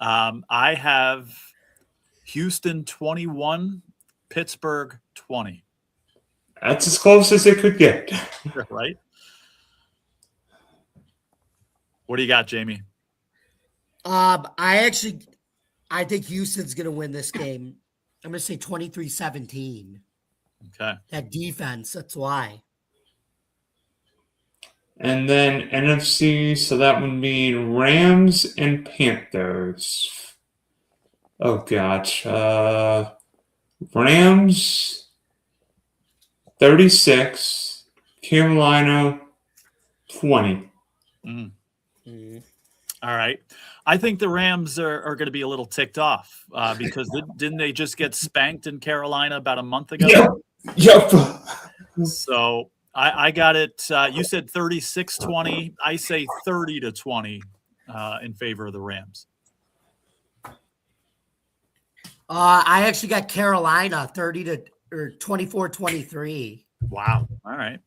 I have Houston 21, Pittsburgh 20. That's as close as it could get. Right? What do you got, Jamie? I think Houston's going to win this game. I'm going to say 23-17. Okay. That defense, that's why. And then NFC, so that would be Rams and Panthers. Oh, gosh. Rams 36, Carolina 20. All right. I think the Rams are going to be a little ticked off because didn't they just get spanked in Carolina about a month ago? Yep. So I got it. You said 36-20. I say 30-20 in favor of the Rams. I actually got Carolina 24-23. Wow. All right.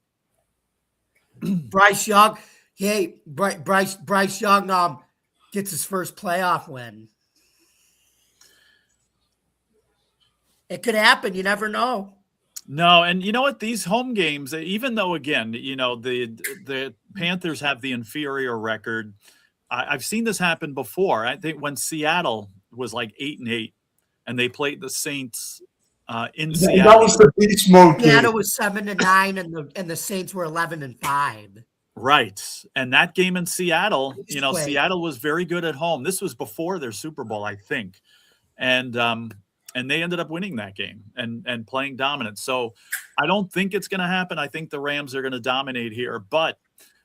Bryce Young. Hey, Bryce Young gets his first playoff win. It could happen. You never know. No, and you know what? These home games, even though, again, you know, the Panthers have the inferior record, I've seen this happen before. I think when Seattle was like 8-8 and they played the Saints in Seattle. That was the beast mode. Seattle was 7-9 and the Saints were 11-5. Right. And that game in Seattle, you know, Seattle was very good at home. This was before their Super Bowl, I think. And they ended up winning that game and playing dominant. So I don't think it's going to happen. I think the Rams are going to dominate here. But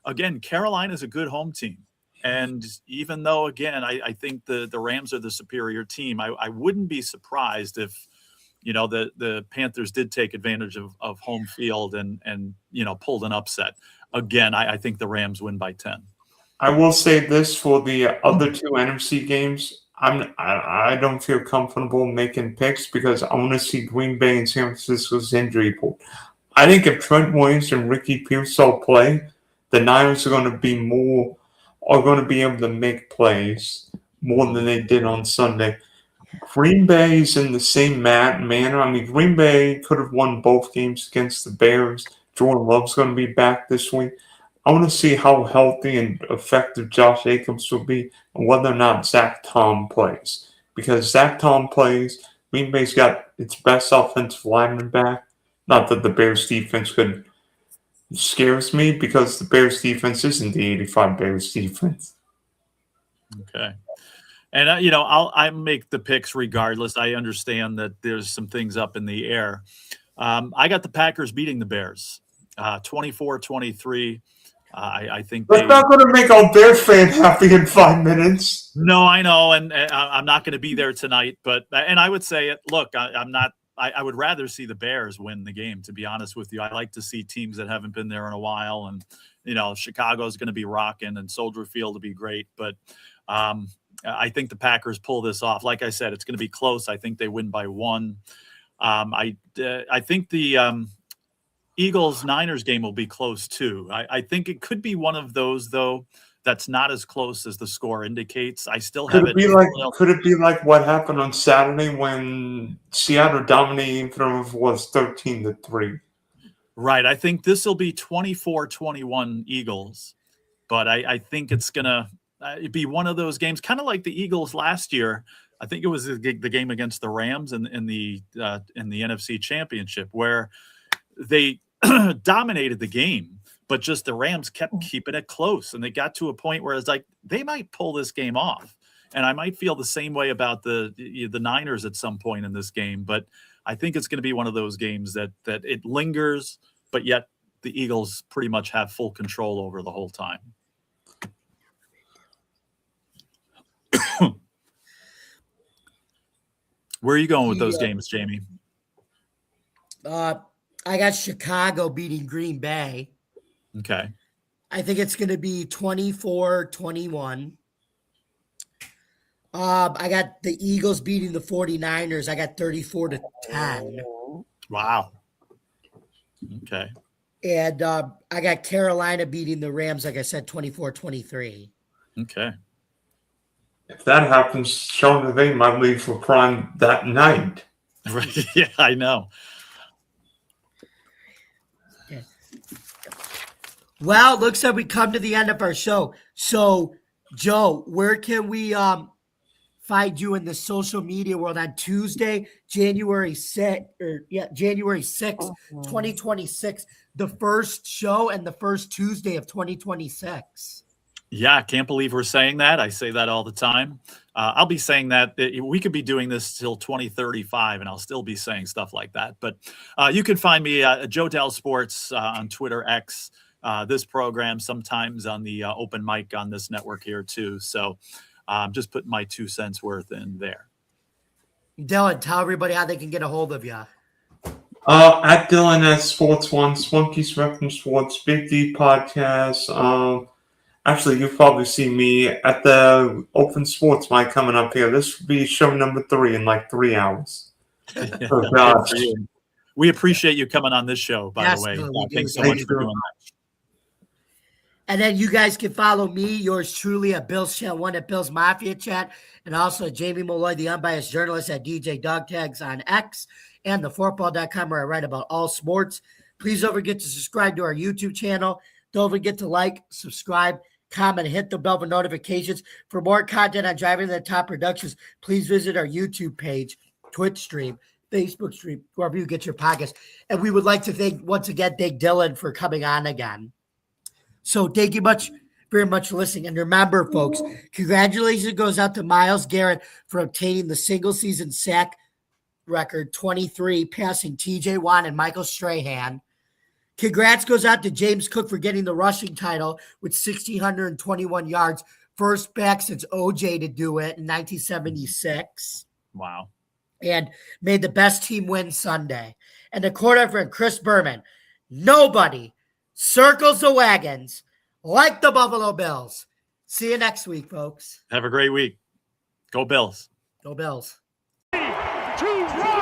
again, Carolina is a good home team. And even though, again, I think the Rams are the superior team, I wouldn't be surprised if, you know, the Panthers did take advantage of home field and you know, pulled an upset. Again, I think the Rams win by 10. I will say this for the other two NFC games. I don't feel comfortable making picks because I want to see Green Bay and San Francisco's injury report. I think if Trent Williams and Ricky Pearsall play, the Niners are going to be able to make plays more than they did on Sunday. Green Bay's in the same manner. I mean, Green Bay could have won both games against the Bears. Jordan Love's going to be back this week. I want to see how healthy and effective Josh Jacobs will be and whether or not Zach Tom plays. Because Zach Tom plays, Green Bay's got its best offensive lineman back. Not that the Bears defense scares me because the Bears defense isn't the 85 Bears defense. Okay. And, I make the picks regardless. I understand that there's some things up in the air. I got the Packers beating the Bears 24-23. I think That's not going to make our Bears fan happy in 5 minutes. No, I know, and I'm not going to be there tonight. But I would say, look, I'm not. I would rather see the Bears win the game. To be honest with you, I like to see teams that haven't been there in a while, and Chicago's going to be rocking, and Soldier Field will be great. But I think the Packers pull this off. Like I said, it's going to be close. I think they win by 1. I think the Eagles-Niners game will be close too. I think it could be one of those though that's not as close as the score indicates. I still have it. Could it be like what happened on Saturday when Seattle dominating them was 13-3? Right. I think this will be 24-21 Eagles, but I think it's gonna be one of those games, kind of like the Eagles last year. I think it was the game against the Rams in the NFC Championship where they dominated the game, but just the Rams kept keeping it close, and they got to a point where it's like they might pull this game off. And I might feel the same way about the Niners at some point in this game, but I think it's going to be one of those games that it lingers, but yet the Eagles pretty much have full control over the whole time. Where are you going with those games, Jamie? I got Chicago beating Green Bay. Okay. I think it's going to be 24-21. I got the Eagles beating the 49ers. I got 34-10. Wow. Okay. And I got Carolina beating the Rams, like I said, 24-23. Okay. If that happens, Sean McVay might leave for prime that night. Right. Yeah, I know. Okay. Well, looks like we come to the end of our show. So, Joe, where can we find you in the social media world on Tuesday, January 6th, 2026, the first show and the first Tuesday of 2026? Yeah, I can't believe we're saying that. I say that all the time. I'll be saying that. We could be doing this till 2035, and I'll still be saying stuff like that. But you can find me at Joe Dell Sports on Twitter, X, this program, sometimes on the open mic on this network here too. So I'm just putting my 2 cents worth in there. Dylan, tell everybody how they can get a hold of you. At Dylan at Sports One, Spunky's Reference Sports, Big D Podcast. Actually, you'll probably see me at the Open Sports mic coming up here. This will be show number 3 in like 3 hours. Oh, gosh. We appreciate you coming on this show, by the way. Thanks so much for doing that. And then you guys can follow me, yours truly, at Bill's Chat 1 at Bill's Mafia Chat, and also Jamie Molloy, the unbiased journalist, at DJ Dog Tags on X, and theforkball.com, where I write about all sports. Please don't forget to subscribe to our YouTube channel. Don't forget to like, subscribe, comment, hit the bell for notifications. For more content on Driving to the Top Productions, please visit our YouTube page, Twitch stream, Facebook stream, wherever you get your podcasts. And we would like to thank Dylan for coming on again. So thank you very much for listening. And remember, folks, congratulations goes out to Myles Garrett for obtaining the single season sack record 23, passing TJ Watt and Michael Strahan. Congrats goes out to James Cook for getting the rushing title with 1,621 yards. First back since OJ to do it in 1976. Wow. And made the best team win Sunday. And the quarterback, Chris Berman, nobody circles the wagons like the Buffalo Bills. See you next week, folks. Have a great week. Go Bills. Go Bills. 3, 2, 1.